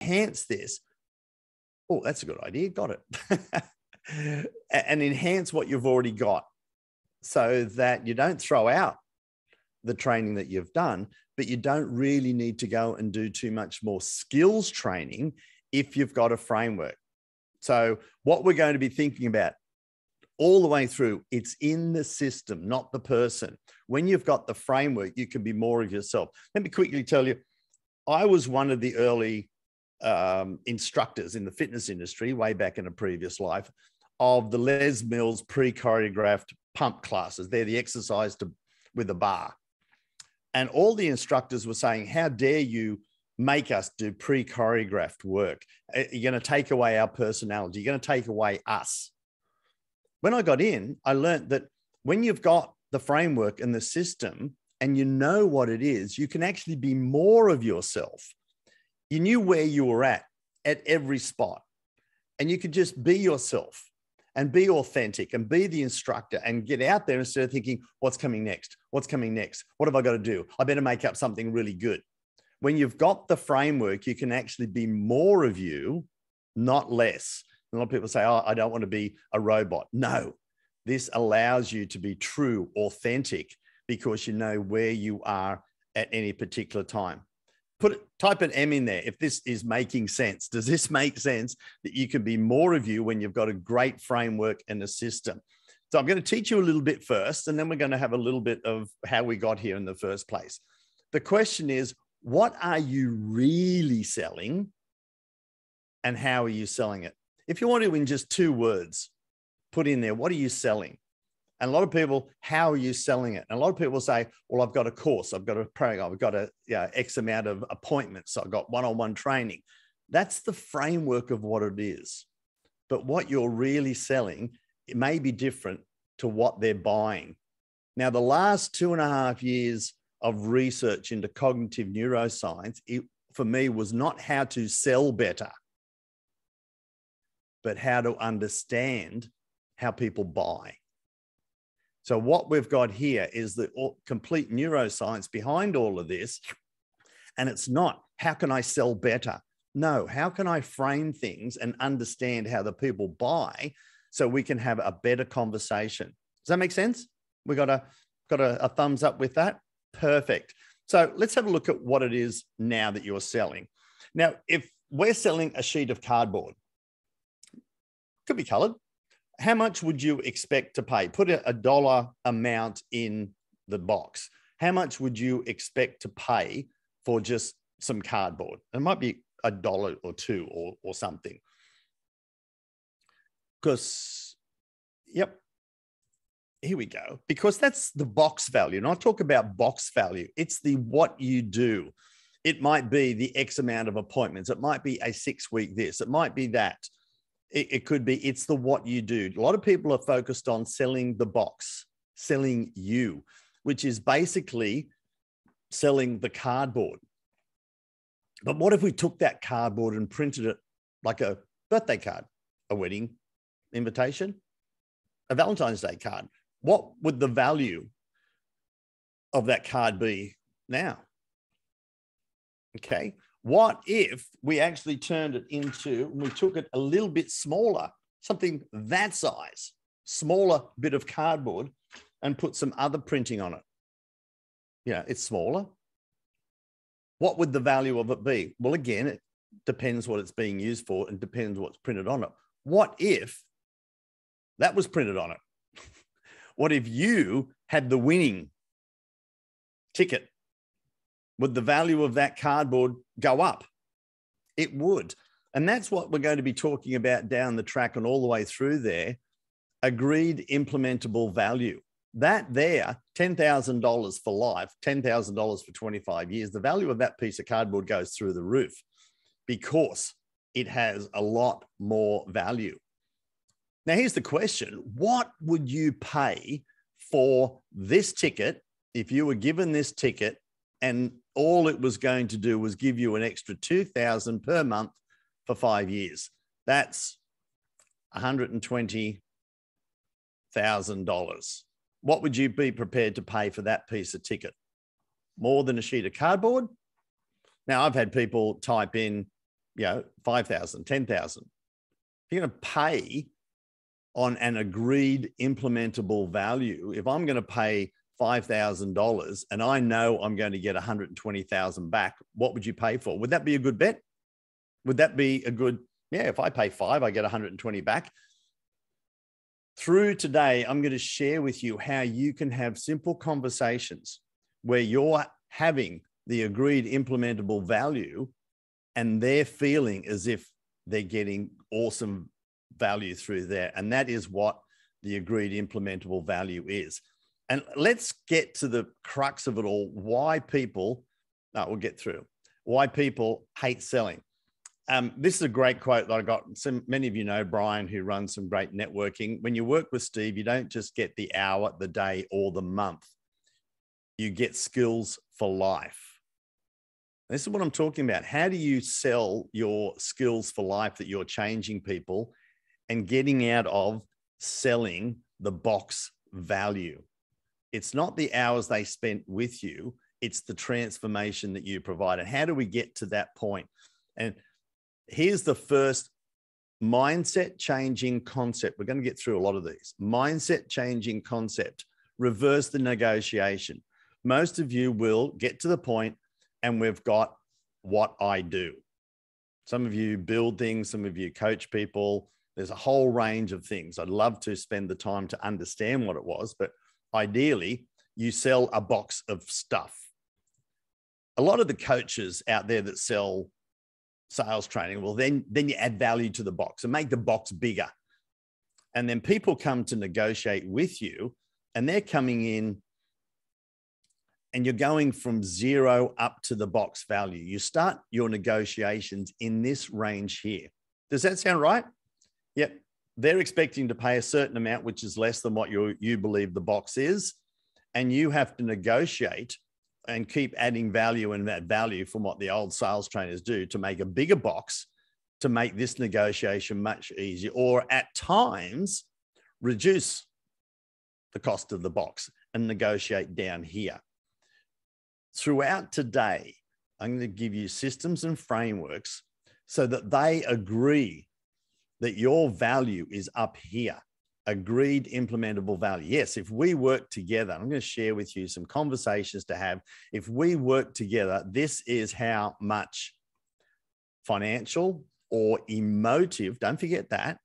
enhance this. Oh, that's a good idea. Got it. And enhance what you've already got so that you don't throw out the training that you've done, but you don't really need to go and do too much more skills training if you've got a framework. So what we're going to be thinking about all the way through, it's in the system, not the person. When you've got the framework, you can be more of yourself. Let me quickly tell you, I was one of the early instructors in the fitness industry way back in a previous life of the Les Mills pre-choreographed pump classes. They're the exercise with a bar. And all the instructors were saying, how dare you make us do pre-choreographed work? You're going to take away our personality. You're going to take away us. When I got in, I learned that when you've got the framework and the system and you know what it is, you can actually be more of yourself. You knew where you were at every spot, and you could just be yourself and be authentic and be the instructor and get out there instead of thinking, what's coming next? What's coming next? What have I got to do? I better make up something really good. When you've got the framework, you can actually be more of you, not less. A lot of people say, oh, I don't want to be a robot. No, this allows you to be true, authentic, because you know where you are at any particular time. Type an M in there if this is making sense. Does this make sense that you can be more of you when you've got a great framework and a system? So I'm going to teach you a little bit first, and then we're going to have a little bit of how we got here in the first place. The question is, what are you really selling and how are you selling it? If you want to, in just 2 words, put in there, what are you selling? And a lot of people, how are you selling it? And a lot of people say, well, I've got a course, I've got a program, I've got X amount of appointments, I've got one-on-one training. That's the framework of what it is. But what you're really selling, it may be different to what they're buying. Now, the last 2.5 years of research into cognitive neuroscience, it, for me, was not how to sell better, but how to understand how people buy. So what we've got here is the complete neuroscience behind all of this. And it's not, how can I sell better? No, how can I frame things and understand how the people buy so we can have a better conversation? Does that make sense? We got a thumbs up with that? Perfect. So let's have a look at what it is now that you're selling. Now, if we're selling a sheet of cardboard, could be colored. How much would you expect to pay? Put a dollar amount in the box. How much would you expect to pay for just some cardboard? It might be $1 or $2 or something. Because, yep, here we go. Because that's the box value. And I talk about box value. It's the what you do. It might be the X amount of appointments. It might be a 6-week this. It might be that. It could be, it's the what you do. A lot of people are focused on selling the box, selling you, which is basically selling the cardboard. But what if we took that cardboard and printed it like a birthday card, a wedding invitation, a Valentine's Day card? What would the value of that card be now? Okay. What if we actually turned it into, we took it a little bit smaller, something that size, smaller bit of cardboard, and put some other printing on it? Yeah, it's smaller. What would the value of it be? Well, again, it depends what it's being used for and depends what's printed on it. What if that was printed on it? What if you had the winning ticket? Would the value of that cardboard go up? It would. And that's what we're going to be talking about down the track and all the way through there. Agreed implementable value. That there, $10,000 for life, $10,000 for 25 years, the value of that piece of cardboard goes through the roof because it has a lot more value. Now, here's the question. What would you pay for this ticket if you were given this ticket and all it was going to do was give you an extra $2,000 per month for 5 years? That's $120,000. What would you be prepared to pay for that piece of ticket? More than a sheet of cardboard? Now, I've had people type in 5,000, 10,000. You're going to pay on an agreed implementable value. If I'm going to pay $5,000 and I know I'm going to get 120,000 back, what would you pay for? Would that be a good bet? Would that be a good, if I pay 5, I get 120 back. Through today, I'm going to share with you how you can have simple conversations where you're having the agreed implementable value and they're feeling as if they're getting awesome value through there. And that is what the agreed implementable value is. And let's get to the crux of it all. Why people, we'll get through, why people hate selling. This is a great quote that I got. Many of you know Brian, who runs some great networking. When you work with Steve, you don't just get the hour, the day, or the month. You get skills for life. This is what I'm talking about. How do you sell your skills for life that you're changing people and getting out of selling the box value? It's not the hours they spent with you. It's the transformation that you provide. And how do we get to that point? And here's the first mindset changing concept. We're going to get through a lot of these. Mindset changing concept. Reverse the negotiation. Most of you will get to the point and we've got what I do. Some of you build things, some of you coach people. There's a whole range of things. I'd love to spend the time to understand what it was, but ideally, you sell a box of stuff. A lot of the coaches out there that sell sales training, well, then you add value to the box and make the box bigger. And then people come to negotiate with you and they're coming in and you're going from 0 up to the box value. You start your negotiations in this range here. Does that sound right? Yep. They're expecting to pay a certain amount, which is less than what you believe the box is. And you have to negotiate and keep adding value and that value from what the old sales trainers do to make a bigger box to make this negotiation much easier, or at times reduce the cost of the box and negotiate down here. Throughout today, I'm going to give you systems and frameworks so that they agree that your value is up here. Agreed implementable value. Yes, if we work together, I'm going to share with you some conversations to have. If we work together, this is how much financial or emotive, don't forget that,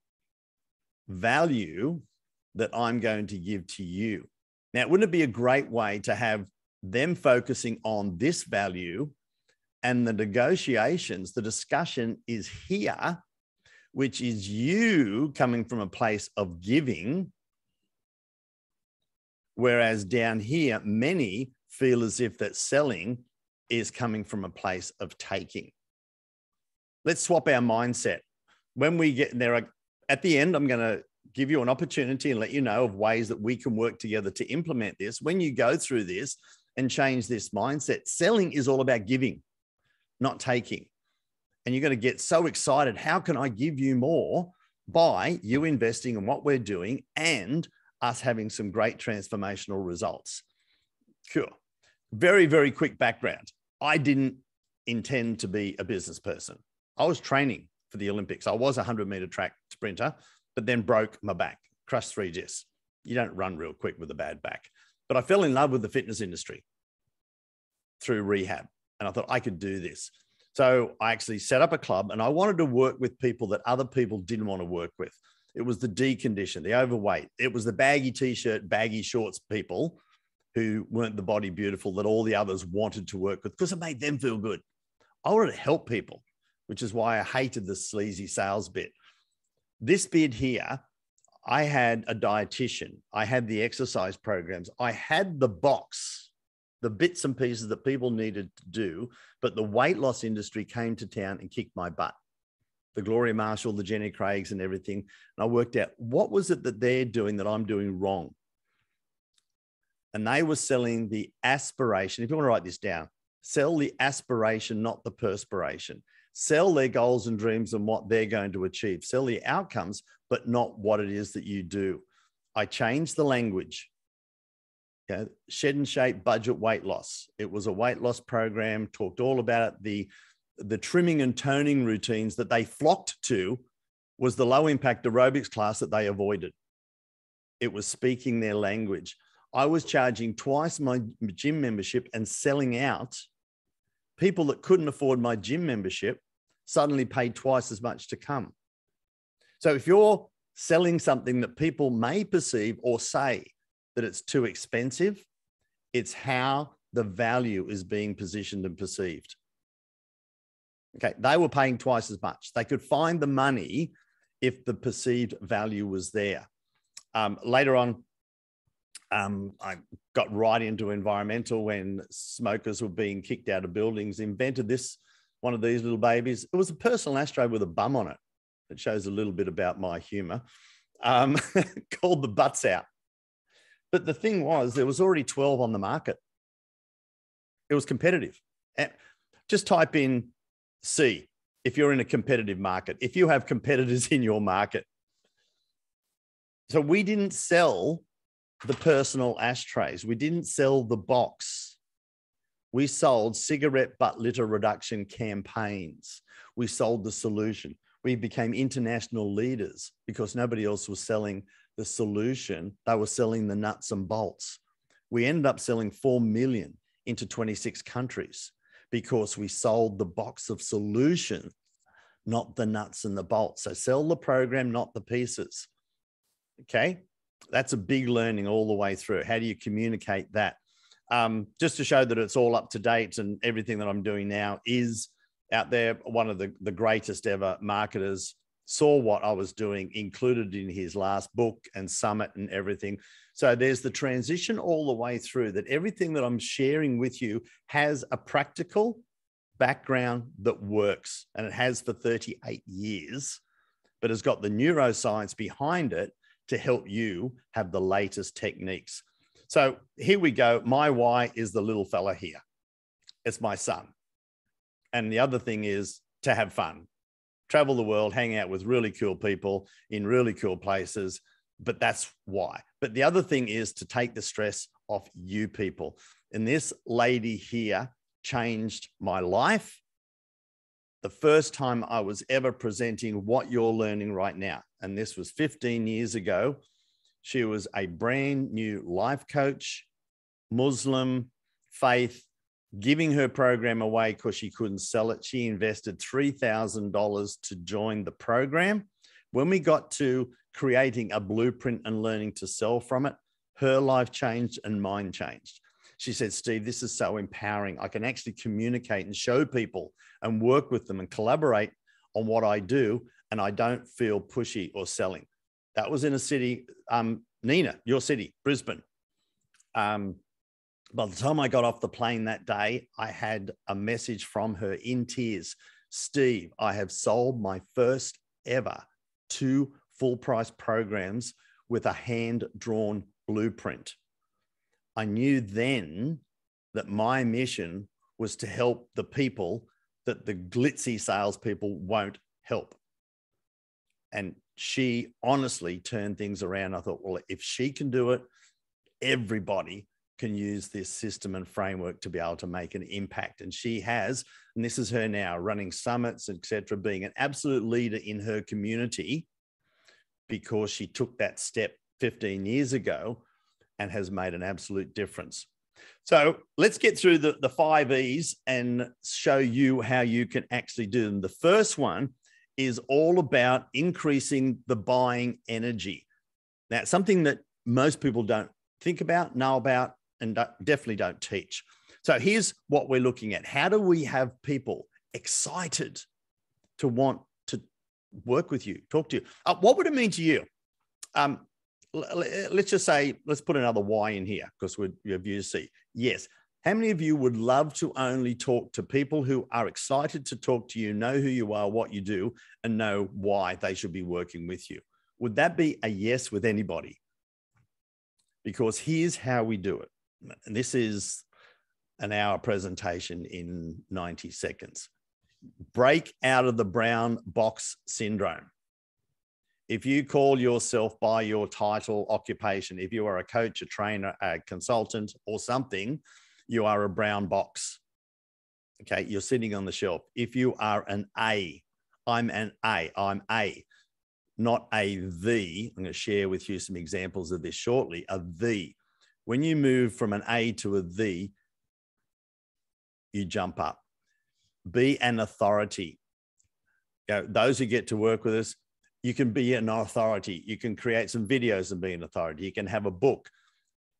value that I'm going to give to you. Now, wouldn't it be a great way to have them focusing on this value and the negotiations, the discussion is here, which is you coming from a place of giving, whereas down here, many feel as if that selling is coming from a place of taking. Let's swap our mindset. When we get there, at the end, I'm going to give you an opportunity and let you know of ways that we can work together to implement this. When you go through this and change this mindset, selling is all about giving, not taking. And you're going to get so excited. How can I give you more by you investing in what we're doing and us having some great transformational results? Cool. Very, very quick background. I didn't intend to be a business person. I was training for the Olympics. I was a 100-meter track sprinter, but then broke my back, crushed 3 discs. You don't run real quick with a bad back. But I fell in love with the fitness industry through rehab. And I thought I could do this. So I actually set up a club and I wanted to work with people that other people didn't want to work with. It was the deconditioned, the overweight. It was the baggy t-shirt, baggy shorts people who weren't the body beautiful that all the others wanted to work with because it made them feel good. I wanted to help people, which is why I hated the sleazy sales bit. This bit here, I had a dietitian. I had the exercise programs. I had the box, the bits and pieces that people needed to do, but the weight loss industry came to town and kicked my butt. The Gloria Marshall, the Jenny Craigs and everything. And I worked out what was it that they're doing that I'm doing wrong. And they were selling the aspiration. If you want to write this down, sell the aspiration, not the perspiration. Sell their goals and dreams and what they're going to achieve. Sell the outcomes, but not what it is that you do. I changed the language. Okay. Shed and Shape budget weight loss. It was a weight loss program, talked all about it, the the trimming and toning routines that they flocked to was the low impact aerobics class that they avoided. It was speaking their language. I was charging twice my gym membership and selling out. People that couldn't afford my gym membership suddenly paid twice as much to come. So if you're selling something that people may perceive or say that it's too expensive, it's how the value is being positioned and perceived. Okay, they were paying twice as much. They could find the money if the perceived value was there. Later on, I got right into environmental when smokers were being kicked out of buildings, invented one of these little babies. It was a personal ashtray with a bum on it. It shows a little bit about my humor, called the Butts Out. But the thing was, there was already 12 on the market. It was competitive. Just type in C if you're in a competitive market, if you have competitors in your market. So we didn't sell the personal ashtrays. We didn't sell the box. We sold cigarette butt litter reduction campaigns. We sold the solution. We became international leaders because nobody else was selling the solution. They were selling the nuts and bolts. We ended up selling 4 million into 26 countries because we sold the box of solutions, not the nuts and the bolts. So sell the program, not the pieces. Okay. That's a big learning all the way through. How do you communicate that? Just to show that it's all up to date and everything that I'm doing now is out there. One of the greatest ever marketers saw what I was doing, included in his last book and summit and everything. So there's the transition all the way through, that everything that I'm sharing with you has a practical background that works, and it has for 38 years, but has got the neuroscience behind it to help you have the latest techniques. So here we go. My why is the little fella here. It's my son. And the other thing is to have fun, travel the world, hang out with really cool people in really cool places. But that's why. But the other thing is to take the stress off you people. And this lady here changed my life. The first time I was ever presenting what you're learning right now. And this was 15 years ago. She was a brand new life coach, Muslim, faith, giving her program away because she couldn't sell it. She invested $3,000 to join the program. When we got to creating a blueprint and learning to sell from it, her life changed and mine changed. She said, Steve, this is so empowering. I can actually communicate and show people and work with them and collaborate on what I do, and I don't feel pushy or selling. That was in a city, Nina, your city, Brisbane. By the time I got off the plane that day, I had a message from her in tears. Steve, I have sold my first ever 2 full-price programs with a hand-drawn blueprint. I knew then that my mission was to help the people that the glitzy salespeople won't help. And she honestly turned things around. I thought, well, if she can do it, everybody can use this system and framework to be able to make an impact. And she has, and this is her now, running summits, etc., being an absolute leader in her community because she took that step 15 years ago and has made an absolute difference. So let's get through the 5 E's and show you how you can actually do them. The first one is all about increasing the buying energy. Now, it's something that most people don't think about, know about, and definitely don't teach. So here's what we're looking at. How do we have people excited to want to work with you, talk to you? What would it mean to you? Let's just say, let's put another Y in here because your viewers see. Yes. How many of you would love to only talk to people who are excited to talk to you, know who you are, what you do, and know why they should be working with you? Would that be a yes with anybody? Because here's how we do it. And this is an hour presentation in 90 seconds. Break out of the brown box syndrome. If you call yourself by your title, occupation, if you are a coach, a trainer, a consultant, or something, you are a brown box. Okay, you're sitting on the shelf. If you are an A, I'm an A, I'm A, not a the. I'm going to share with you some examples of this shortly. A the. When you move from an A to a the, you jump up. Be an authority. Those who get to work with us, you can be an authority. You can create some videos and be an authority. You can have a book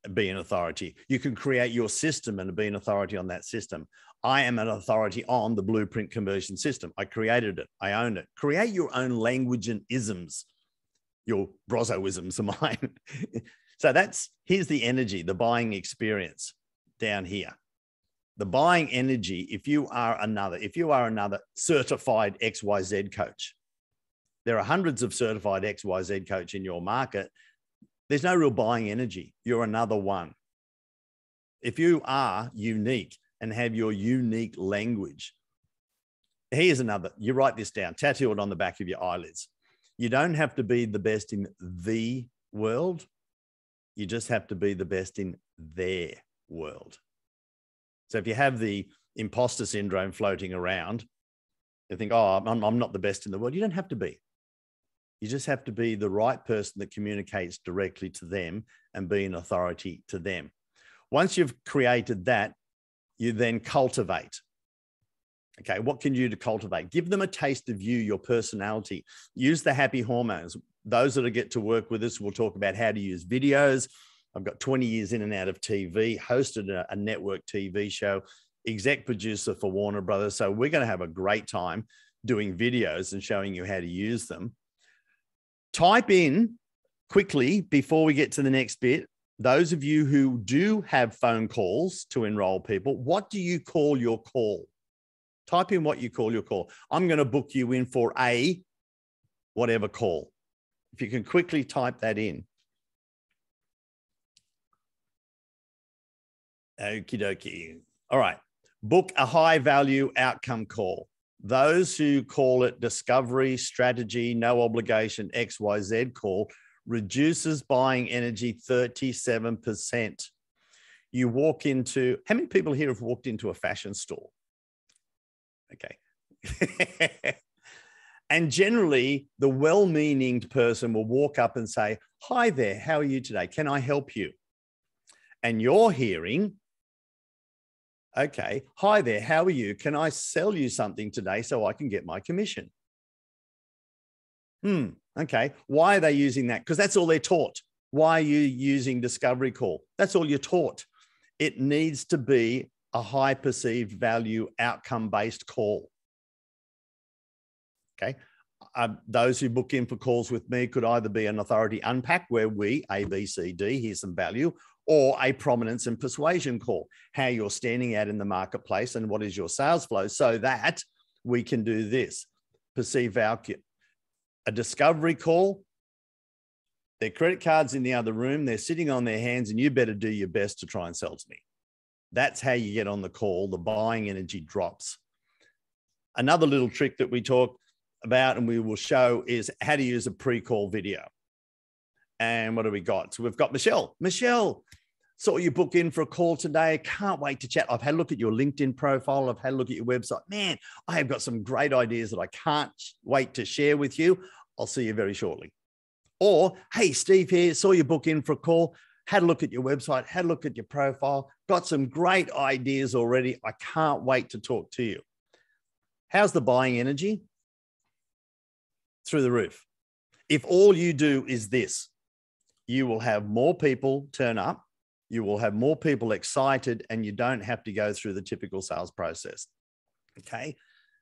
and be an authority. You can create your system and be an authority on that system. I am an authority on the blueprint conversion system. I created it. I own it. Create your own language and isms. Your Brossoisms are mine. So here's the energy, the buying experience down here. The buying energy, if you are another certified XYZ coach, there are hundreds of certified XYZ coach in your market. There's no real buying energy. You're another one. If you are unique and have your unique language, here's another, you write this down, tattoo it on the back of your eyelids. You don't have to be the best in the world. You just have to be the best in their world. So if you have the imposter syndrome floating around, you think, oh, I'm not the best in the world. You don't have to be. You just have to be the right person that communicates directly to them and be an authority to them. Once you've created that, you then cultivate. Okay, what can you do to cultivate? Give them a taste of you, your personality. Use the happy hormones. Those that get to work with us will talk about how to use videos. I've got 20 years in and out of TV, hosted a network TV show, exec producer for Warner Brothers. So we're going to have a great time doing videos and showing you how to use them. Type in quickly before we get to the next bit. Those of you who do have phone calls to enroll people, what do you call your call? Type in what you call your call. I'm going to book you in for a whatever call. If you can quickly type that in. Okie dokie. All right. Book a high value outcome call. Those who call it discovery, strategy, no obligation, XYZ call reduces buying energy 37%. You walk into, how many people here have walked into a fashion store? Okay. And generally, the well-meaning person will walk up and say, hi there, how are you today? Can I help you? And you're hearing, okay, hi there, how are you? Can I sell you something today so I can get my commission? Okay, why are they using that? Because that's all they're taught. Why are you using discovery call? That's all you're taught. It needs to be a high perceived value outcome-based call. Okay. Those who book in for calls with me could either be an authority unpack where we, A, B, C, D, here's some value, or a prominence and persuasion call, how you're standing out in the marketplace and what is your sales flow so that we can do this. Perceive value. A discovery call, their credit card's in the other room, they're sitting on their hands, and you better do your best to try and sell to me. That's how you get on the call. The buying energy drops. Another little trick that we talk about and we will show is how to use a pre-call video. And what do we got? So we've got Michelle. Michelle, saw you book in for a call today. Can't wait to chat. I've had a look at your LinkedIn profile. I've had a look at your website. Man, I have got some great ideas that I can't wait to share with you. I'll see you very shortly. Or, hey, Steve here, saw you book in for a call. Had a look at your website, had a look at your profile, got some great ideas already. I can't wait to talk to you. How's the buying energy? Through the roof. If all you do is this, you will have more people turn up, you will have more people excited, and you don't have to go through the typical sales process. Okay.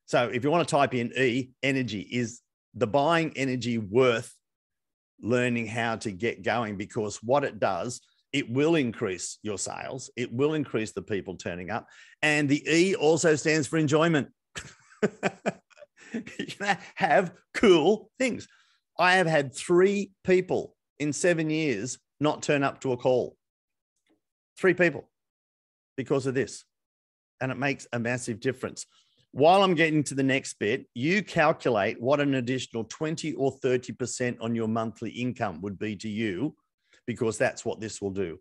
So if you want to type in E, energy, is the buying energy worth learning how to get going? Because what it does, it will increase your sales. It will increase the people turning up. And the E also stands for enjoyment. You have cool things. I have had 3 people in 7 years not turn up to a call. 3 people because of this. And it makes a massive difference. While I'm getting to the next bit, you calculate what an additional 20 or 30% on your monthly income would be to you, because that's what this will do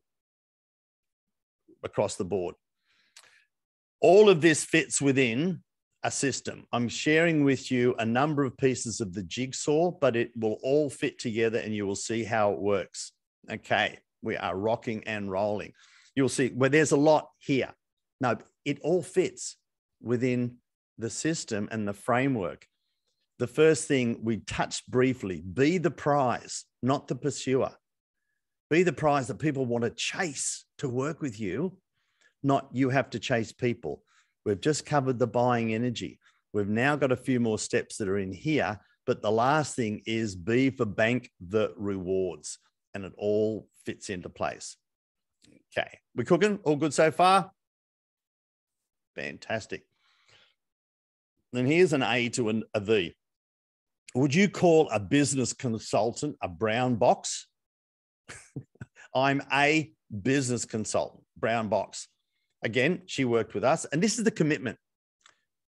across the board. All of this fits within a system. I'm sharing with you a number of pieces of the jigsaw, but it will all fit together and you will see how it works. Okay, we are rocking and rolling. You'll see where there's a lot here. No, it all fits within the system and the framework. The first thing we touched briefly, be the prize, not the pursuer. Be the prize that people want to chase to work with you, not you have to chase people. We've just covered the buying energy. We've now got a few more steps that are in here, but the last thing is B for bank the rewards, and it all fits into place. Okay, we're cooking? All good so far? Fantastic. Then here's an A to a V. Would you call a business consultant a brown box? I'm a business consultant, brown box. Again, she worked with us, and this is the commitment.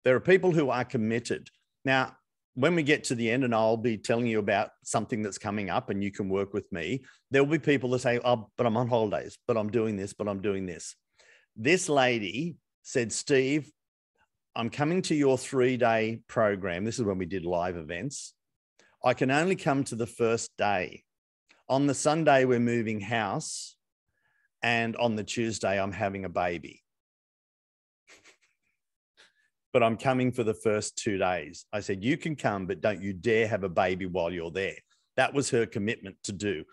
There are people who are committed. Now, when we get to the end, and I'll be telling you about something that's coming up and you can work with me, there will be people that say, oh, but I'm on holidays, but I'm doing this, but I'm doing this. This lady said, Steve, I'm coming to your 3-day program. This is when we did live events. I can only come to the first day. On the Sunday, we're moving house. And on the Tuesday, I'm having a baby. But I'm coming for the first 2 days. I said, you can come, but don't you dare have a baby while you're there. That was her commitment to do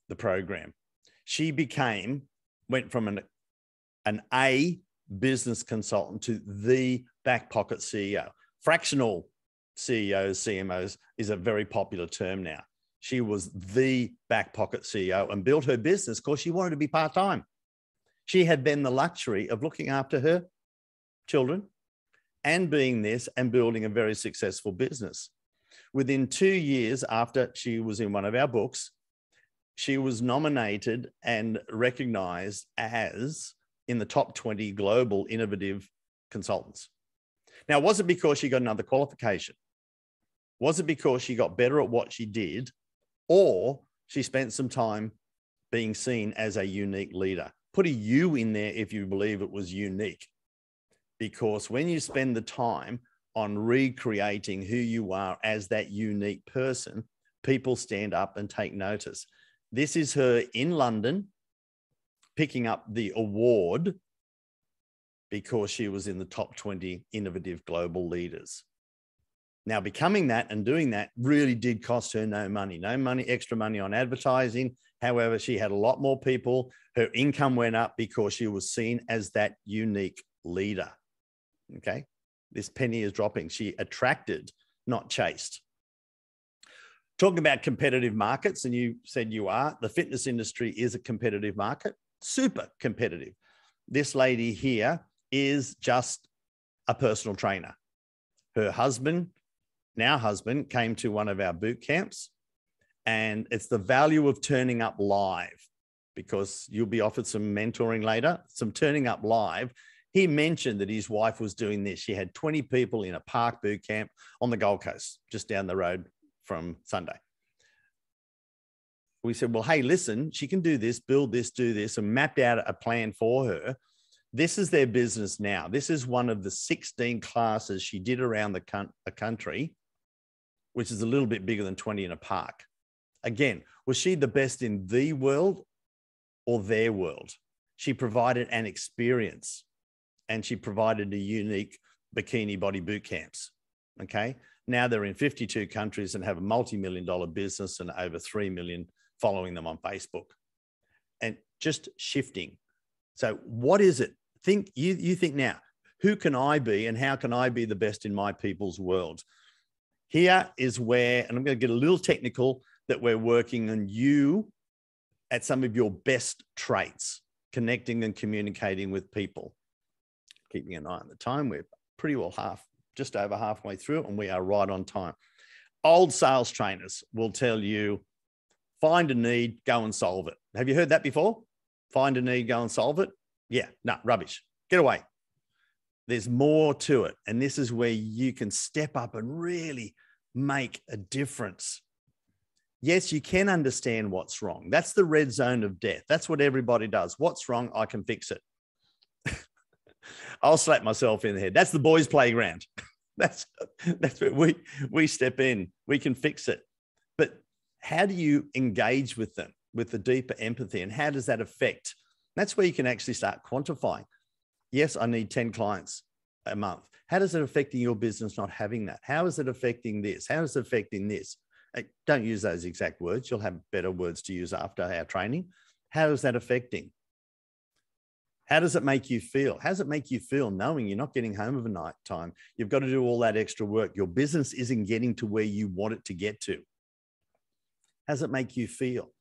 the program. She went from an A business consultant to the back pocket CEO. Fractional CEOs, CMOs is a very popular term now. She was the back pocket CEO and built her business because she wanted to be part-time. She had then the luxury of looking after her children and being this and building a very successful business. Within 2 years after she was in one of our books, she was nominated and recognized as in the top 20 global innovative consultants. Now, was it because she got another qualification? Was it because she got better at what she did? Or she spent some time being seen as a unique leader? Put a U in there if you believe it was unique. Because when you spend the time on recreating who you are as that unique person, people stand up and take notice. This is her in London picking up the award because she was in the top 20 innovative global leaders. Now, becoming that and doing that really did cost her no money, extra money on advertising. However, she had a lot more people. Her income went up because she was seen as that unique leader. Okay. This penny is dropping. She attracted, not chased. Talking about competitive markets, and you said you are, the fitness industry is a competitive market, super competitive. This lady here is just a personal trainer. Her husband, now husband, came to one of our boot camps, and it's the value of turning up live, because you'll be offered some mentoring later, some turning up live. He mentioned that his wife was doing this. She had 20 people in a park boot camp on the Gold Coast, just down the road from Sunday. We said, well, hey, listen, she can do this, build this, do this, and mapped out a plan for her. This is their business now. This is one of the 16 classes she did around the country, which is a little bit bigger than 20 in a park. Again, was she the best in the world or their world? She provided an experience, and she provided a unique bikini body boot camps. Okay. Now they're in 52 countries and have a multi-million-dollar business and over 3 million following them on Facebook, and just shifting. So what is it? You think now, who can I be and how can I be the best in my people's world? Here is where, and I'm going to get a little technical, that we're working on you at some of your best traits, connecting and communicating with people. Keeping an eye on the time, we're pretty well just over halfway through, and we are right on time. Old sales trainers will tell you, find a need, go and solve it. Have you heard that before? Find a need, go and solve it. Yeah, no, rubbish. Get away. There's more to it. And this is where you can step up and really make a difference. Yes, you can understand what's wrong. That's the red zone of death. That's what everybody does. What's wrong? I can fix it. I'll slap myself in the head. That's the boys' playground. That's where we step in. We can fix it. But how do you engage with them with the deeper empathy, and how does that affect? That's where you can actually start quantifying. Yes, I need 10 clients a month. How does it affecting your business not having that? How is it affecting this? How is it affecting this? Don't use those exact words. You'll have better words to use after our training. How is that affecting? How does it make you feel? How does it make you feel knowing you're not getting home of a night time? You've got to do all that extra work. Your business isn't getting to where you want it to get to. How does it make you feel?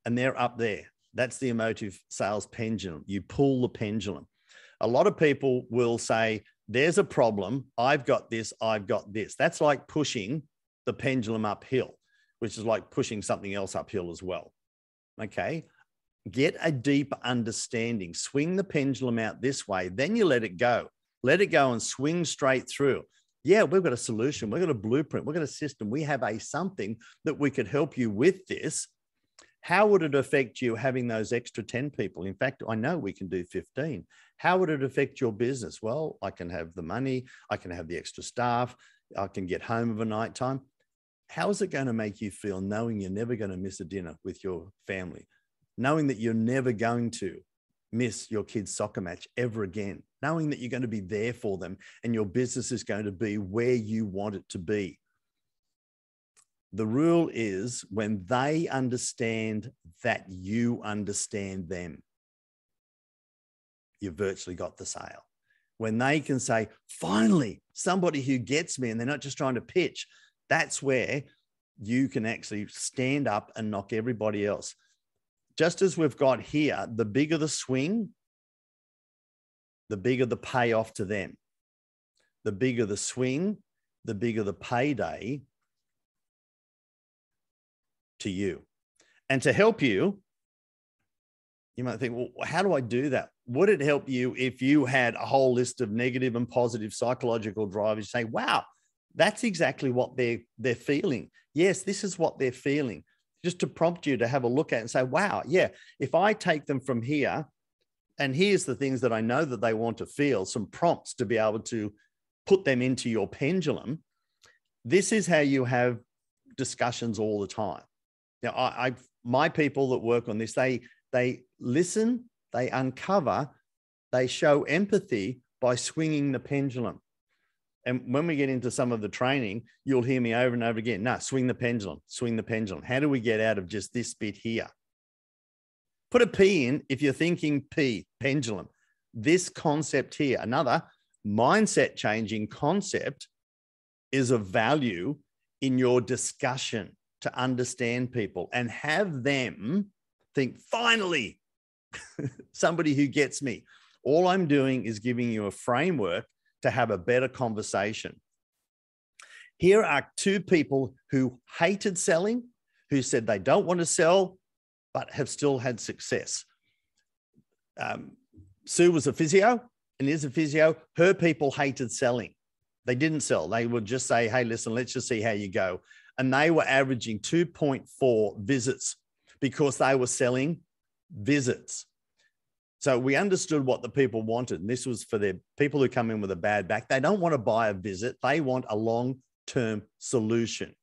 And they're up there. That's the emotive sales pendulum. You pull the pendulum. A lot of people will say, there's a problem. I've got this. I've got this. That's like pushing the pendulum uphill, which is like pushing something else uphill as well. Okay. Get a deep understanding. Swing the pendulum out this way. Then you let it go. Let it go and swing straight through. Yeah, we've got a solution. We've got a blueprint. We've got a system. We have a something that we could help you with this. How would it affect you having those extra 10 people? In fact, I know we can do 15. How would it affect your business? Well, I can have the money. I can have the extra staff. I can get home of a night time. How is it going to make you feel knowing you're never going to miss a dinner with your family? Knowing that you're never going to miss your kid's soccer match ever again? Knowing that you're going to be there for them and your business is going to be where you want it to be? The rule is when they understand that you understand them, you've virtually got the sale. When they can say, finally, somebody who gets me, and they're not just trying to pitch, that's where you can actually stand up and knock everybody else. Just as we've got here, the bigger the swing, the bigger the payoff to them. The bigger the swing, the bigger the payday to you. And to help you, you might think, well, how do I do that? Would it help you if you had a whole list of negative and positive psychological drivers? Say, wow, that's exactly what they're feeling. Yes, this is what they're feeling. Just to prompt you to have a look at and say, wow, yeah, if I take them from here, and here's the things that I know that they want to feel, some prompts to be able to put them into your pendulum. This is how you have discussions all the time. Now, my people that work on this, they listen, they uncover, they show empathy by swinging the pendulum. And when we get into some of the training, you'll hear me over and over again. No, swing the pendulum, swing the pendulum. How do we get out of just this bit here? Put a P in if you're thinking P, pendulum. This concept here, another mindset changing concept, is of value in your discussion to understand people and have them think, finally, somebody who gets me. All I'm doing is giving you a framework to have a better conversation. Here are two people who hated selling, who said they don't want to sell, but have still had success. Sue was a physio and is a physio. Her people hated selling. They didn't sell. They would just say, hey, listen, let's just see how you go. And they were averaging 2.4 visits because they were selling visits. So we understood what the people wanted. And this was for the people who come in with a bad back. They don't want to buy a visit. They want a long-term solution.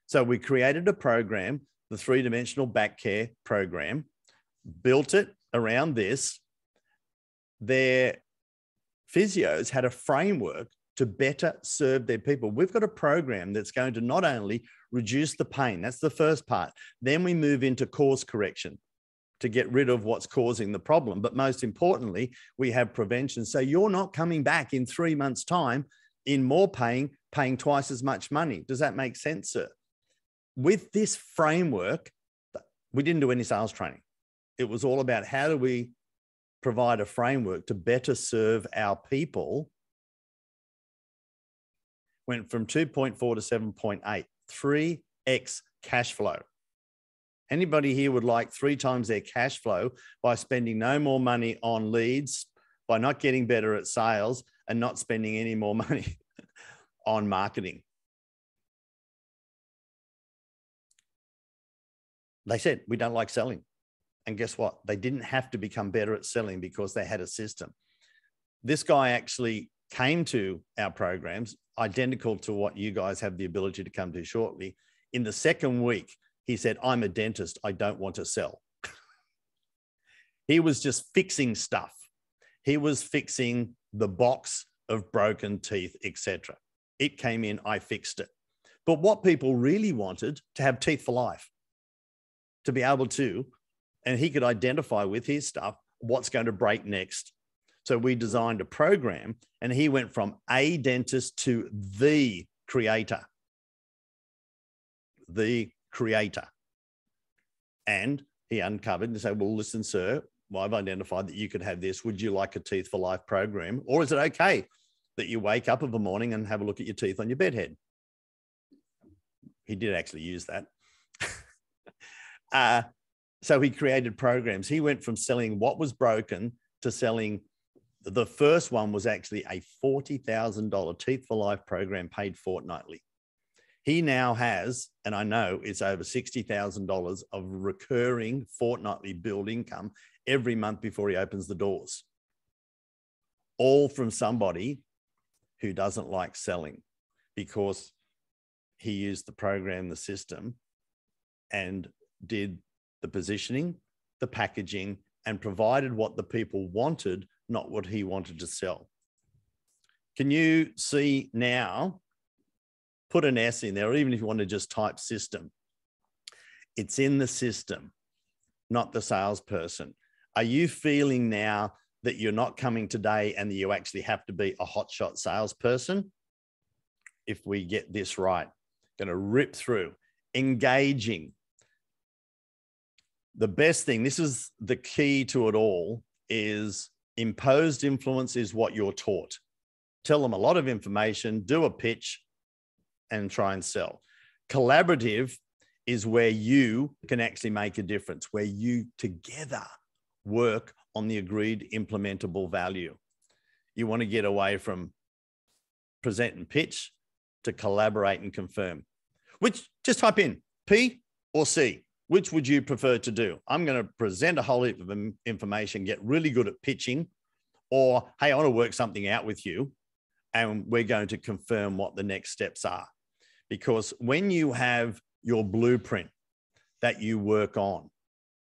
So we created a program, the 3-dimensional back care program, built it around this. Their physios had a framework to better serve their people. We've got a program that's going to not only reduce the pain, that's the first part. Then we move into course correction to get rid of what's causing the problem. But most importantly, we have prevention. So you're not coming back in 3 months' time in more pain, paying twice as much money. Does that make sense, sir? With this framework, we didn't do any sales training. It was all about how do we provide a framework to better serve our people. Went from 2.4 to 7.8, 3x cash flow. Anybody here would like 3 times their cash flow by spending no more money on leads, by not getting better at sales, and not spending any more money on marketing? They said, we don't like selling. And guess what? They didn't have to become better at selling because they had a system. This guy actually came to our programs, identical to what you guys have the ability to come to shortly. In the second week, he said, I'm a dentist. I don't want to sell. He was just fixing stuff. He was fixing the box of broken teeth, etc. It came in, I fixed it. But what people really wanted, to have teeth for life, to be able to, and he could identify with his stuff, what's going to break next. So we designed a program, and he went from a dentist to the creator. The creator. And he uncovered and said, well, listen, sir, well, I've identified that you could have this. Would you like a Teeth for Life program? Or is it okay that you wake up of a morning and have a look at your teeth on your bedhead? He did actually use that. So he created programs. He went from selling what was broken to selling, the first one was actually a $40,000 Teeth for Life program paid fortnightly. He now has, and I know it's over $60,000 of recurring fortnightly billed income every month before he opens the doors. All from somebody who doesn't like selling, because he used the program, the system, and did the positioning, the packaging, and provided what the people wanted, not what he wanted to sell. Can you see now? Put an S in there, or even if you want to just type system. It's in the system, not the salesperson. Are you feeling now that you're not coming today and that you actually have to be a hotshot salesperson? If we get this right, going to rip through, engaging. The best thing, this is the key to it all, is imposed influence is what you're taught. Tell them a lot of information, do a pitch, and try and sell. Collaborative is where you can actually make a difference, where you together work on the agreed implementable value. You want to get away from present and pitch to collaborate and confirm. Which, just type in P or C. Which would you prefer to do? I'm going to present a whole heap of information, get really good at pitching, or, hey, I want to work something out with you, and we're going to confirm what the next steps are. Because when you have your blueprint that you work on,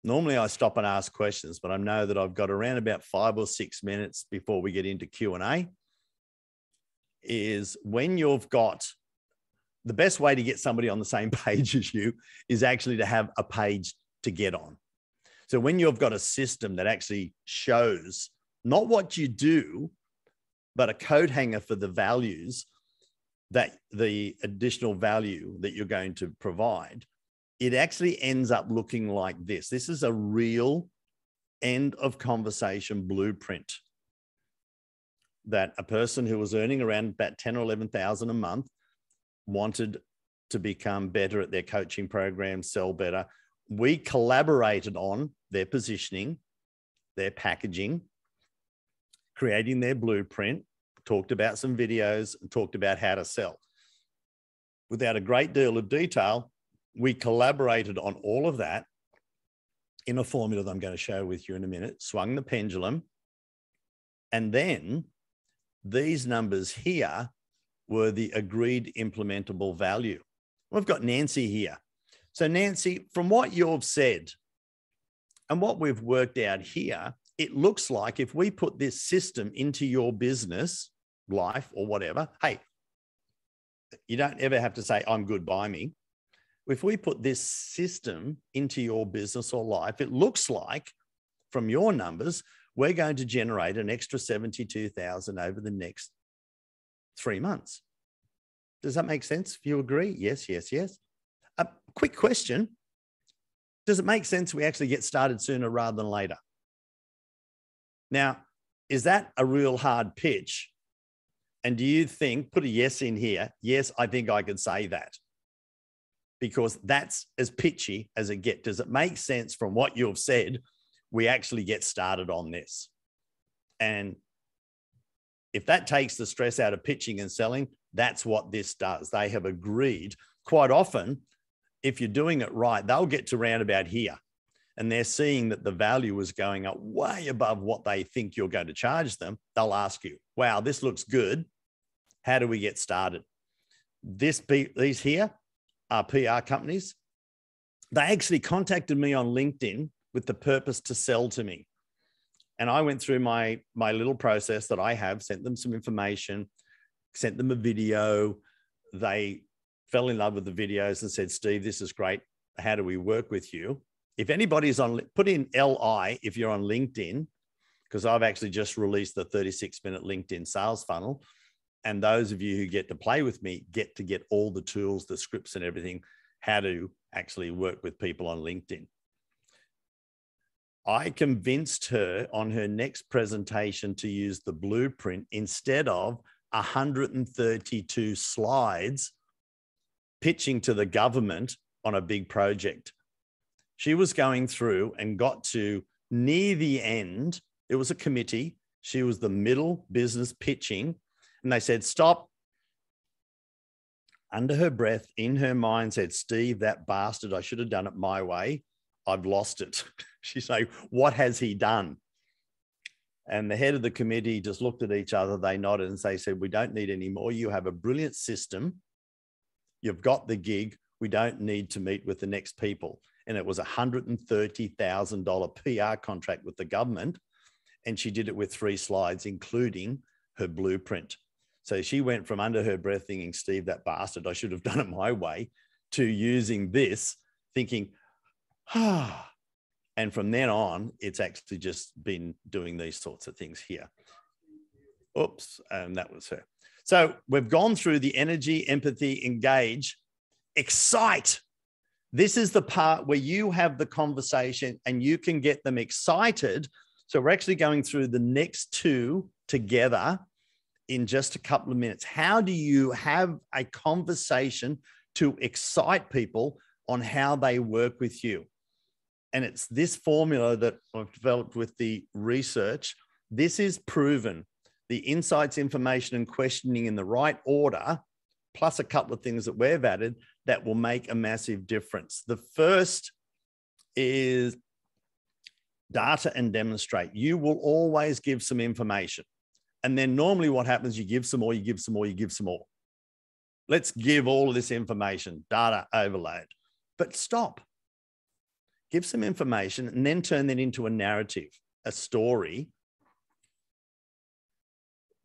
normally I stop and ask questions, but I know that I've got around about 5 or 6 minutes before we get into Q&A, is when you've got, the best way to get somebody on the same page as you is actually to have a page to get on. So when you've got a system that actually shows not what you do, but a coat hanger for the values, that the additional value that you're going to provide, it actually ends up looking like this. This is a real end of conversation blueprint that a person who was earning around about 10 or 11,000 a month wanted to become better at their coaching program, sell better. We collaborated on their positioning, their packaging, creating their blueprint, talked about some videos, and talked about how to sell. Without a great deal of detail, we collaborated on all of that in a formula that I'm going to share with you in a minute, swung the pendulum, and then these numbers here were the agreed implementable value. We've got Nancy here. So Nancy, from what you've said and what we've worked out here, it looks like if we put this system into your business, life or whatever, hey, you don't ever have to say, I'm good, buy me. If we put this system into your business or life, it looks like from your numbers, we're going to generate an extra 72,000 over the next 3 months. Does that make sense? If you agree? Yes, yes, yes. A quick question. Does it make sense we actually get started sooner rather than later? Now, is that a real hard pitch? And do you think, put a yes in here, yes, I think I could say that, because that's as pitchy as it gets. Does it make sense from what you've said, we actually get started on this? And if that takes the stress out of pitching and selling, that's what this does. They have agreed. Quite often, if you're doing it right, they'll get to round about here. and they're seeing that the value is going up way above what they think you're going to charge them, they'll ask you, wow, this looks good. How do we get started? These here are PR companies. They actually contacted me on LinkedIn with the purpose to sell to me. And I went through my little process that I have, sent them some information, sent them a video. They fell in love with the videos and said, Steve, this is great. How do we work with you? If anybody's on, put in LI if you're on LinkedIn, because I've actually just released the 36-minute LinkedIn sales funnel. And those of you who get to play with me get to get all the tools, the scripts and everything, how to actually work with people on LinkedIn. I convinced her on her next presentation to use the blueprint instead of 132 slides pitching to the government on a big project. She was going through and got to near the end. It was a committee. She was the middle business pitching. And they said, stop. Under her breath, in her mind, said, Steve, that bastard, I should have done it my way. I've lost it. She's like, what has he done? And the head of the committee just looked at each other. They nodded and they said, we don't need any more. You have a brilliant system. You've got the gig. We don't need to meet with the next people. And it was a $130,000 PR contract with the government. And she did it with 3 slides, including her blueprint. So she went from under her breath thinking, Steve, that bastard, I should have done it my way, to using this, thinking, and from then on, it's actually just been doing these sorts of things here. Oops, and that was her. So we've gone through the energy, empathy, engage, excite. This is the part where you have the conversation and you can get them excited. So we're actually going through the next 2 together in just a couple of minutes. How do you have a conversation to excite people on how they work with you? And it's this formula that I've developed with the research. This is proven. The insights, information, and questioning in the right order, plus a couple of things that we've added that will make a massive difference. The first is data and demonstrate. You will always give some information. And then normally what happens, you give some more, you give some more, you give some more. Let's give all of this information, data overload. But stop. Give some information and then turn that into a narrative, a story,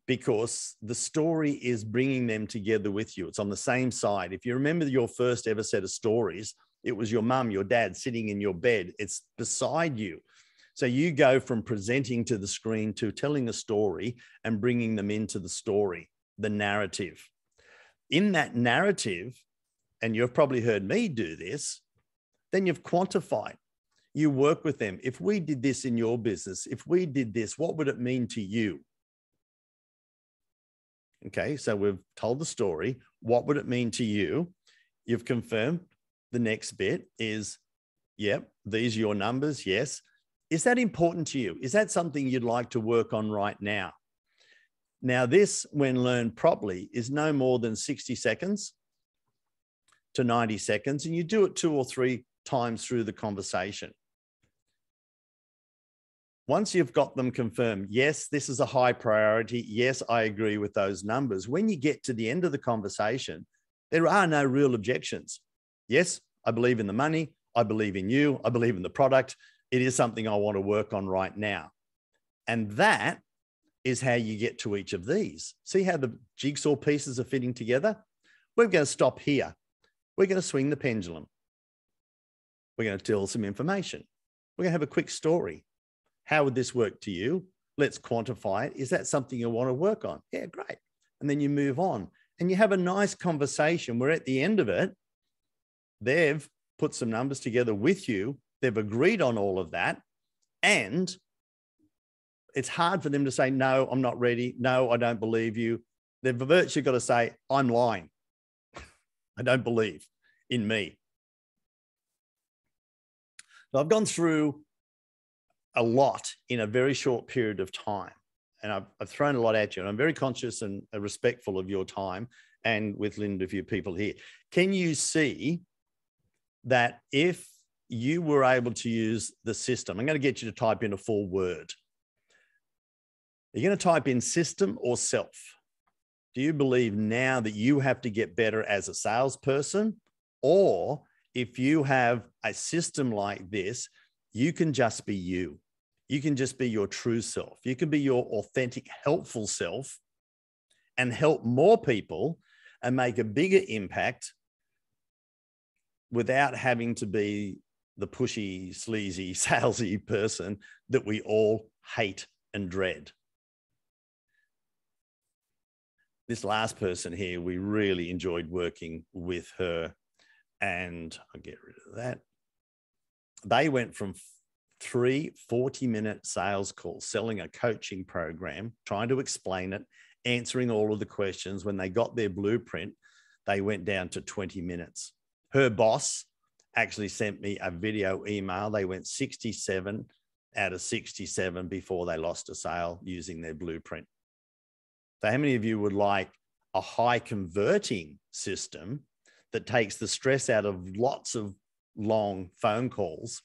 because the story is bringing them together with you. It's on the same side. If you remember your first ever set of stories, it was your mum, your dad sitting in your bed. It's beside you. So you go from presenting to the screen to telling a story and bringing them into the story, the narrative. In that narrative, and you've probably heard me do this, then you've quantified. You work with them. If we did this in your business, if we did this, what would it mean to you? Okay, so we've told the story. What would it mean to you? You've confirmed. The next bit is, yep, these are your numbers, yes. Is that important to you? Is that something you'd like to work on right now? Now, this, when learned properly, is no more than 60 seconds to 90 seconds, and you do it 2 or 3 times through the conversation. Once you've got them confirmed, yes, this is a high priority. Yes, I agree with those numbers. When you get to the end of the conversation, there are no real objections. Yes, I believe in the money. I believe in you. I believe in the product. It is something I want to work on right now. And that is how you get to each of these. See how the jigsaw pieces are fitting together? We're going to stop here. We're going to swing the pendulum. We're going to tell some information. We're going to have a quick story. How would this work to you? Let's quantify it. Is that something you want to work on? Yeah, great. And then you move on and you have a nice conversation where at the end of it, they've put some numbers together with you. They've agreed on all of that. And it's hard for them to say, no, I'm not ready. No, I don't believe you. They've virtually got to say, I'm lying. I don't believe in me. So I've gone through a lot in a very short period of time. And I've thrown a lot at you. And I'm very conscious and respectful of your time and with Linda, a few people here. Can you see that if you were able to use the system. I'm going to get you to type in a full word. You're going to type in system or self. Do you believe now that you have to get better as a salesperson? Or if you have a system like this, you can just be you. You can just be your true self. You can be your authentic, helpful self and help more people and make a bigger impact without having to be the pushy, sleazy, salesy person that we all hate and dread. This last person here, we really enjoyed working with her, and I'll get rid of that. They went from 3 40-minute sales calls, selling a coaching program, trying to explain it, answering all of the questions. When they got their blueprint, they went down to 20 minutes. Her boss actually sent me a video email. They went 67 out of 67 before they lost a sale using their blueprint. So how many of you would like a high converting system that takes the stress out of lots of long phone calls,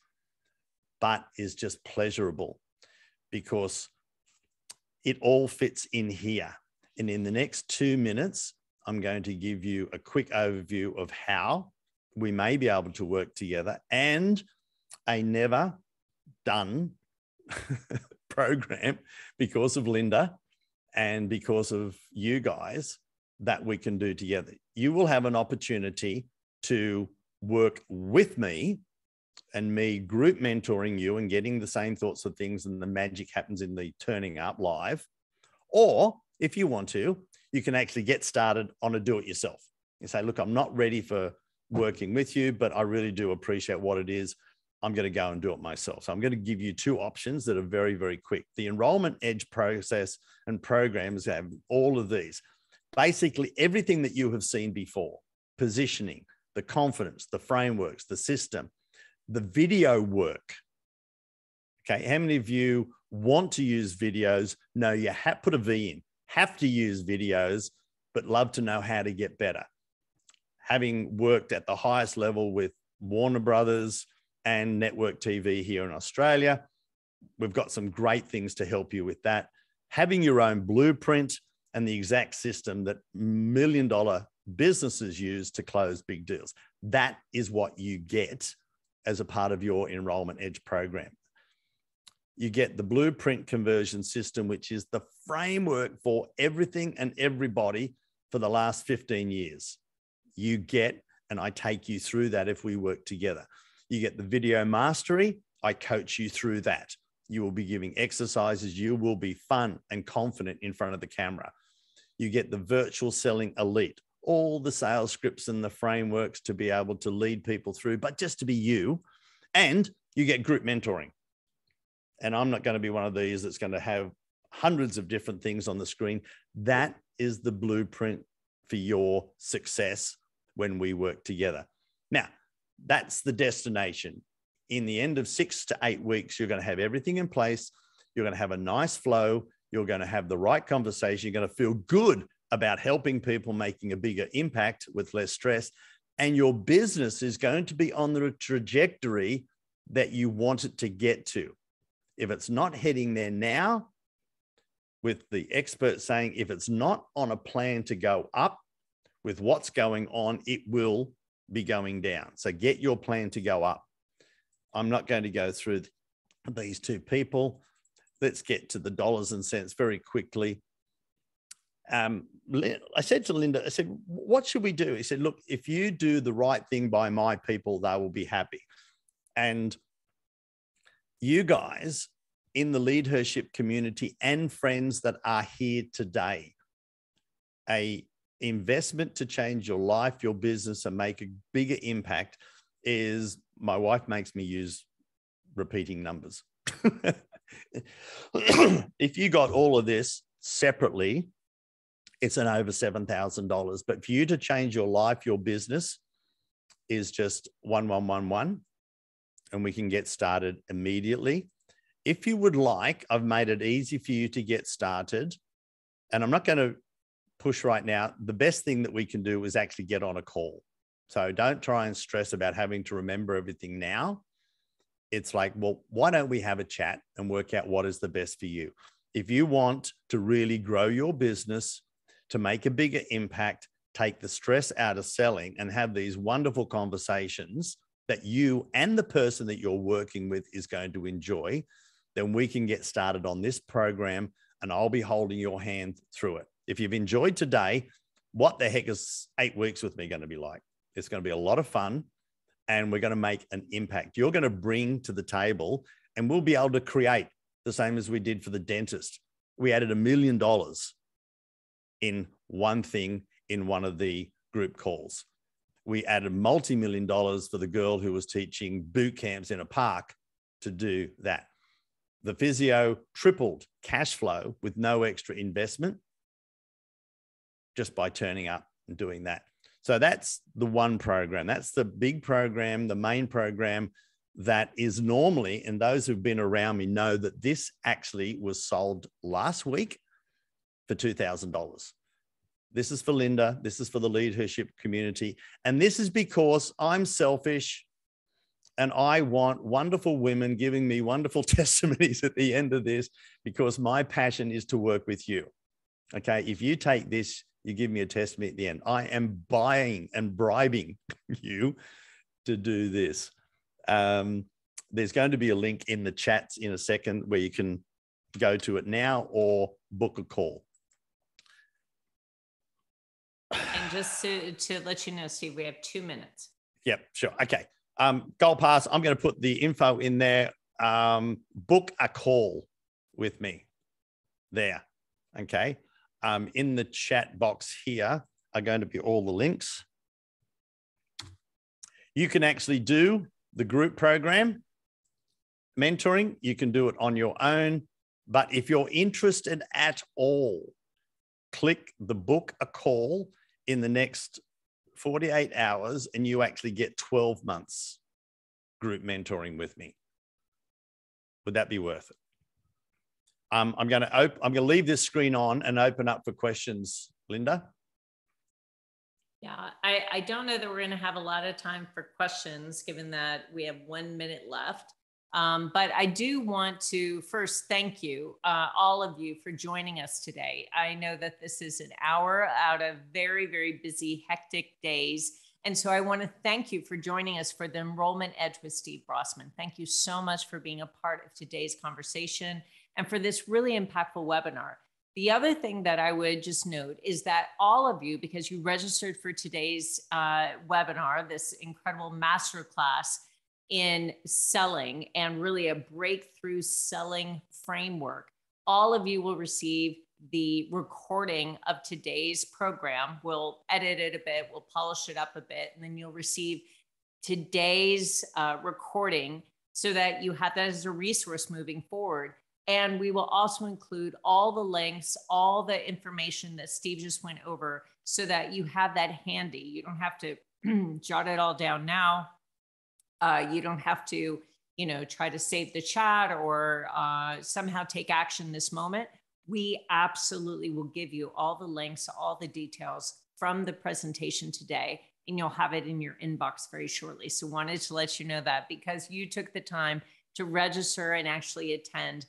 but is just pleasurable because it all fits in here? And in the next 2 minutes, I'm going to give you a quick overview of how we may be able to work together, and a never done program because of Linda and because of you guys that we can do together. You will have an opportunity to work with me and me group mentoring you and getting the same thoughts of things, and the magic happens in the turning up live. Or if you want to, you can actually get started on a do-it-yourself. You say, look, I'm not ready for working with you, but I really do appreciate what it is. I'm going to go and do it myself. So I'm going to give you 2 options that are very, very quick. The Enrollment Edge process and programs have all of these. Basically, everything that you have seen before: positioning, the confidence, the frameworks, the system, the video work. Okay, how many of you want to use videos? No, you have put a V in. Have to use videos, but love to know how to get better. Having worked at the highest level with Warner Brothers and network TV here in Australia, we've got some great things to help you with that. Having your own blueprint and the exact system that million-dollar businesses use to close big deals. That is what you get as a part of your Enrollment Edge program. You get the blueprint conversion system, which is the framework for everything and everybody for the last 15 years. You get, and I take you through that if we work together. You get the video mastery. I coach you through that. You will be giving exercises. You will be fun and confident in front of the camera. You get the virtual selling elite, all the sales scripts and the frameworks to be able to lead people through, but just to be you. And you get group mentoring. And I'm not going to be one of these that's going to have hundreds of different things on the screen. That is the blueprint for your success when we work together. Now, that's the destination. In the end of 6 to 8 weeks, you're going to have everything in place. You're going to have a nice flow. You're going to have the right conversation. You're going to feel good about helping people, making a bigger impact with less stress. And your business is going to be on the trajectory that you want it to get to. If it's not heading there now, with the experts saying if it's not on a plan to go up with what's going on, it will be going down. So get your plan to go up. I'm not going to go through these 2 people. Let's get to the dollars and cents very quickly. I said to Linda, I said, what should we do? He said, look, if you do the right thing by my people, they will be happy. And you guys in the leadership community and friends that are here today, a investment to change your life, your business, and make a bigger impact is, my wife makes me use repeating numbers. If you got all of this separately, it's an over $7,000. But for you to change your life, your business, is just 1111, and we can get started immediately. If you would like, I've made it easy for you to get started, and I'm not going to push right now. The best thing that we can do is actually get on a call. So don't try and stress about having to remember everything now. it's like, well, why don't we have a chat and work out what is the best for you? If you want to really grow your business, to make a bigger impact, take the stress out of selling, and have these wonderful conversations that you and the person that you're working with is going to enjoy, then we can get started on this program and I'll be holding your hand through it. If you've enjoyed today, what the heck is 8 weeks with me going to be like? It's going to be a lot of fun, and we're going to make an impact. You're going to bring to the table, and we'll be able to create the same as we did for the dentist. We added $1 million in one thing in one of the group calls. We added multi-million dollars for the girl who was teaching boot camps in a park to do that. The physio tripled cash flow with no extra investment just by turning up and doing that. So that's the one program. That's the big program, the main program that is normally, and those who've been around me know that this actually was sold last week for $2,000. This is for Linda. This is for the leadership community. And this is because I'm selfish and I want wonderful women giving me wonderful testimonies at the end of this, because my passion is to work with you. Okay. If you take this, you give me a testimony at the end. I am buying and bribing you to do this. There's going to be a link in the chats in a second where you can go to it now or book a call. And just to let you know, Steve, we have 2 minutes. Yep, sure. Okay. Gold Pass, I'm going to put the info in there. Book a call with me there. Okay. In the chat box here are going to be all the links. You can actually do the group program mentoring. You can do it on your own. But if you're interested at all, click the book a call in the next 48 hours and you actually get 12 months group mentoring with me. Would that be worth it? I'm going to leave this screen on and open up for questions, Linda. Yeah, I don't know that we're going to have a lot of time for questions, given that we have 1 minute left. But I do want to first thank you, all of you, for joining us today. I know that this is an hour out of very, very busy, hectic days. And so I want to thank you for joining us for the Enrollment Edge with Steve Brossman. Thank you so much for being a part of today's conversation and for this really impactful webinar. The other thing that I would just note is that all of you, because you registered for today's webinar, this incredible masterclass in selling and really a breakthrough selling framework, all of you will receive the recording of today's program. We'll edit it a bit, we'll polish it up a bit, and then you'll receive today's recording so that you have that as a resource moving forward. And we will also include all the links, all the information that Steve just went over so that you have that handy. You don't have to jot it all down now. You don't have to, try to save the chat or somehow take action this moment. We absolutely will give you all the links, all the details from the presentation today, and you'll have it in your inbox very shortly. So wanted to let you know that because you took the time to register and actually attend.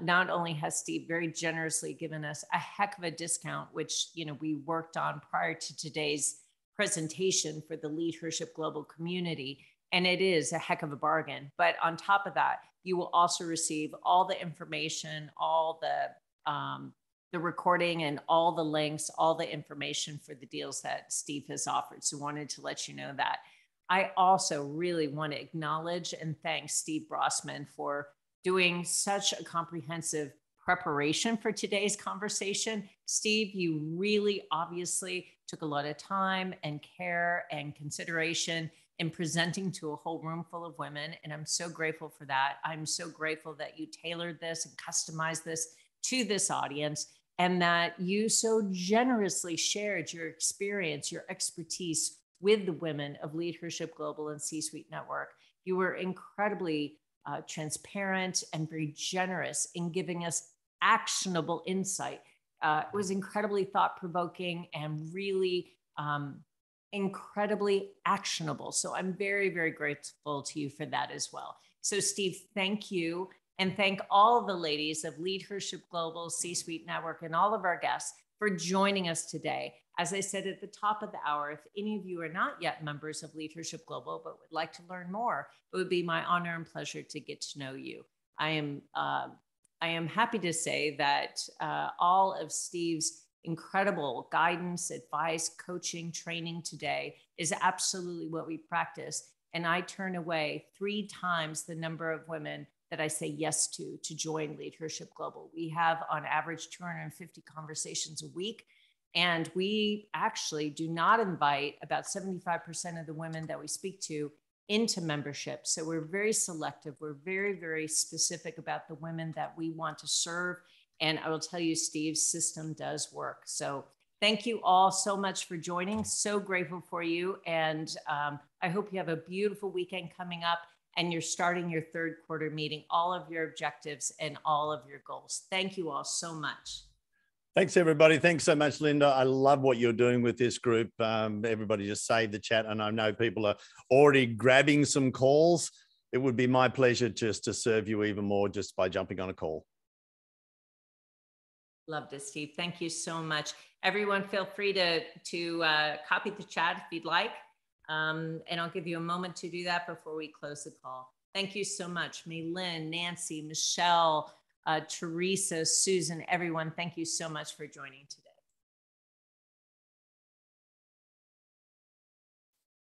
Not only has Steve very generously given us a heck of a discount, which we worked on prior to today's presentation for the Leadership Global community, and it is a heck of a bargain. But on top of that, you will also receive all the information, all the recording and all the links, all the information for the deals that Steve has offered. So wanted to let you know that. I also really want to acknowledge and thank Steve Brossman for doing such a comprehensive preparation for today's conversation. Steve, you really obviously took a lot of time and care and consideration in presenting to a whole room full of women. And I'm so grateful for that. I'm so grateful that you tailored this and customized this to this audience, and that you so generously shared your experience, your expertise with the women of Leadership Global and C-Suite Network. You were incredibly transparent and very generous in giving us actionable insight. It was incredibly thought-provoking and really incredibly actionable. So I'm very, very grateful to you for that as well. So Steve, thank you. And thank all the ladies of Leadership Global, C-Suite Network, and all of our guests for joining us today. As I said at the top of the hour, if any of you are not yet members of Leadership Global, but would like to learn more, it would be my honor and pleasure to get to know you. I am happy to say that all of Steve's incredible guidance, advice, coaching, training today is absolutely what we practice. And I turn away 3 times the number of women that I say yes to join Leadership Global. We have on average 250 conversations a week. And we actually do not invite about 75% of the women that we speak to into membership. So we're very selective. We're very, very specific about the women that we want to serve. And I will tell you, Steve's system does work. So thank you all so much for joining. So grateful for you. And I hope you have a beautiful weekend coming up and you're starting your 3rd quarter meeting, all of your objectives and all of your goals. Thank you all so much. Thanks, everybody. Thanks so much, Linda. I love what you're doing with this group. Everybody just save the chat. And I know people are already grabbing some calls. It would be my pleasure just to serve you even more just by jumping on a call. Loved it, Steve. Thank you so much. Everyone, feel free to copy the chat if you'd like. And I'll give you a moment to do that before we close the call. Thank you so much. Maylin, Nancy, Michelle, Teresa, Susan, everyone, thank you so much for joining today.